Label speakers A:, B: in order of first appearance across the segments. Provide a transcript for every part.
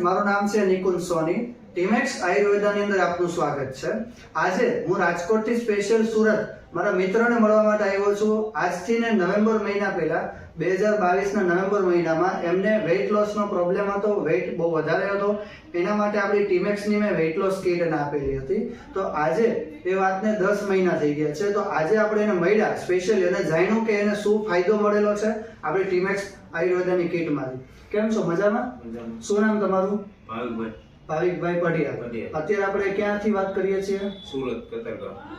A: મારું નામ છે નિકુંજ સોની। ટીમેક્સ આયુર્વેદાની અંદર આપનું સ્વાગત છે। આજે હું રાજકોટથી સ્પેશિયલ સુરત મારા મિત્રોને મળવા માટે આવ્યો છું। આજથી ને નવેમ્બર મહિના પહેલા 2022 ના નવેમ્બર મહિનામાં એમને વેઇટ લોસનો પ્રોબ્લેમ હતો, વેઇટ બહુ વધારે હતો। એના માટે આપણી ટીમેક્સની મેં વેઇટ લોસ કીટ એને આપેલી હતી। તો આજે એ વાતને 10 મહિના થઈ ગયા છે। તો આજે આપણે એને મળ્યા સ્પેશિયલી અને જાણ્યું કે એને શું ફાયદો મળેલો છે આપણી ટીમેક્સ આયુર્વેદાની કીટમાંથી। કેમ છો? મજામાં? શું નામ તમારું? ભાવિકભાઈ પઢિયાર। અત્યારે આપણે ક્યાંથી વાત કરીએ છીએ?
B: સુરત,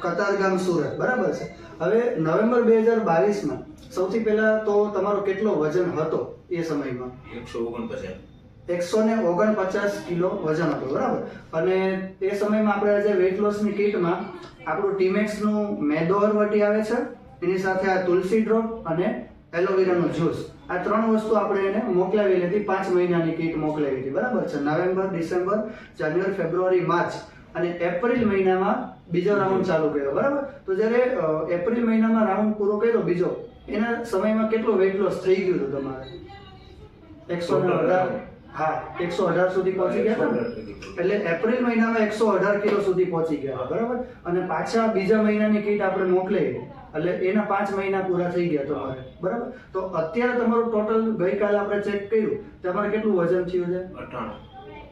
A: કતારગામ સુરત, બરાબર છે। હવે નવેમ્બર 2022 માં સૌથી પહેલા તો તમારો કેટલો વજન હતો એ સમયમાં? 149 કિલો વજન હતું, બરાબર। અને એ સમયમાં આપણે આજે વેઇટ લોસની કીટમાં આપણું ટીમેક્સનું મેદોહરવટી આવે છે, એની સાથે આ તુલસી ડ્રોપ અને એલોવેરાનો જ્યુસ, આ ત્રણ વસ્તુ આપણે એને મોકલાવી લીધી। 5 મહિનાની કીટ મોકલાવી હતી, બરાબર છે। નવેમ્બર, ડિસેમ્બર, જાન્યુઆરી, ફેબ્રુઆરી, માર્ચ અને એપ્રિલ મહિનામાં બીજો રાઉન્ડ ચાલુ કર્યો, બરાબર। તો જ્યારે એપ્રિલ મહિનામાં રાઉન્ડ પૂરો કર્યો બીજો, એના સમયમાં કેટલો વેઇટ લોસ થઈ ગયું હતું તમારે? 118, હા 118 સુધી પહોંચી ગયા હતા। એટલે એપ્રિલ મહિનામાં 118 કિલો સુધી પહોંચી ગયા, બરાબર। અને પાછા બીજા મહિનાની કીટ આપણે મોકલાવી એટલે એના 5 મહિના પૂરા થઈ ગયા તમારે, બરાબર। તો અત્યારે તમારું ટોટલ ગઈકાલે આપણે ચેક કર્યું, તમારે કેટલું વજન થયું છે?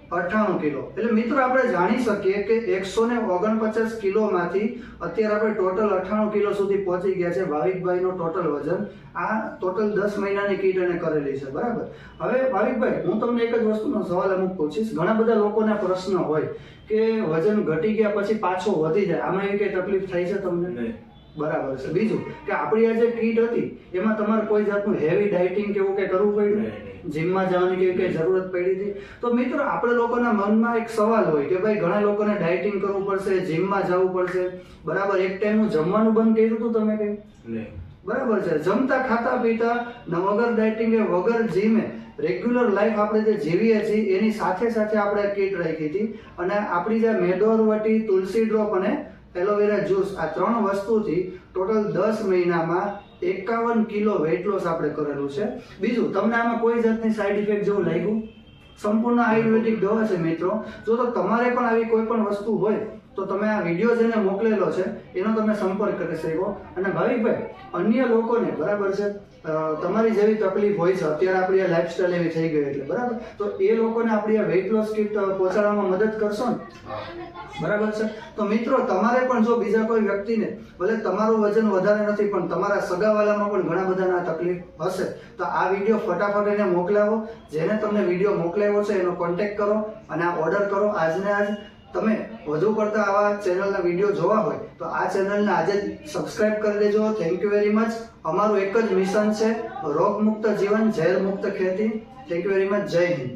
A: 98 કિલો। એટલે મિત્રો આપણે જાણી શકીએ કે 149 કિલોમાંથી અત્યારે આપણે ટોટલ 98 કિલો સુધી પહોંચી ગયા છે ભાવિકભાઈનો ટોટલ વજન। આ ટોટલ 10 મહિનાની કીટ એને કરેલી છે, બરાબર। હવે ભાવિકભાઈ, હું તમને એક જ વસ્તુનો સવાલ અમુક પૂછીશ। ઘણા બધા લોકોના પ્રશ્ન હોય કે વજન ઘટી ગયા પછી પાછો વધી જાય, આમાં એવી કઈ તકલીફ થાય છે તમને? બરાબર છે। બીજું કે આપણી આ જે કીટ હતી એમાં તમારે કોઈ જાતનું હેવી ડાયટિંગ કે એવું કઈ કરવું પડ્યું? જીમમાં જવાની કે કઈ જરૂરત પડી હતી? તો મિત્રો આપણે લોકોના મનમાં એક સવાલ હોય કે ભાઈ ઘણા લોકોને ડાયટિંગ કરવું પડશે, જીમમાં જવું પડશે, બરાબર। એક ટાઈમનું જમવાનું બંધ કર્યું હતું તમે કઈ? બરાબર છે। જમતા, ખાતા, પીતા વગર ડાયટિંગે, વગર જીમે રેગ્યુલર લાઈફ આપણે જે જીવીએ છીએ એની સાથે સાથે આપણે કીટ રાખી હતી। અને આપણી જે મેદોહરવટી, તુલસી ડ્રોપ અને એલોવેરા જ્યુસ, આ ત્રણ વસ્તુથી ટોટલ 10 મહિનામાં 51 કિલો વેઇટ લોસ આપણે કરેલું છે। બીજું, તમને આમાં કોઈ જાતની સાઈડ ઇફેક્ટ જેવું લાગ્યું? સંપૂર્ણ આયુર્વેદિક દવા છે મિત્રો। જો તો તમારે પણ આવી કોઈ પણ વસ્તુ હોય તો તમે આ વિડીયો જેને મોકલેલો છે એનો તમે સંપર્ક કરી શકો। અને ભાવિકભાઈ, અન્ય લોકોને, બરાબર છે, તમારી જેવી તકલીફ હોય છે, અત્યારે આપણી આ લાઈફસ્ટાઈલ એવી થઈ ગઈ એટલે, બરાબર, તો એ લોકોને આપણી આ વેઇટ લોસ કીટ પહોંચાડવામાં મદદ કરશો ને? બરાબર છે। તો મિત્રો, તમારે પણ જો બીજા કોઈ વ્યક્તિને, ભલે તમારું વજન વધારે નથી પણ તમારા સગાવાલામાં પણ ઘણા બધાને આ તકલીફ હશે, તો આ વિડીયો ફટાફટ એને મોકલાવો। જેને તમને વિડીયો મોકલાવ્યો છે એનો કોન્ટેક્ટ કરો અને આ ઓર્ડર કરો આજને આજ। તમે વધુ પડતા આવા ચેનલના વિડીયો જોવા હોય તો આ ચેનલને આજે જ સબસ્ક્રાઇબ કરી દેજો। Thank you very much. અમારું એક જ મિશન છે, રોગમુક્ત જીવન, ઝેર મુક્ત ખેતી। Thank you very much. જય હિન્દ।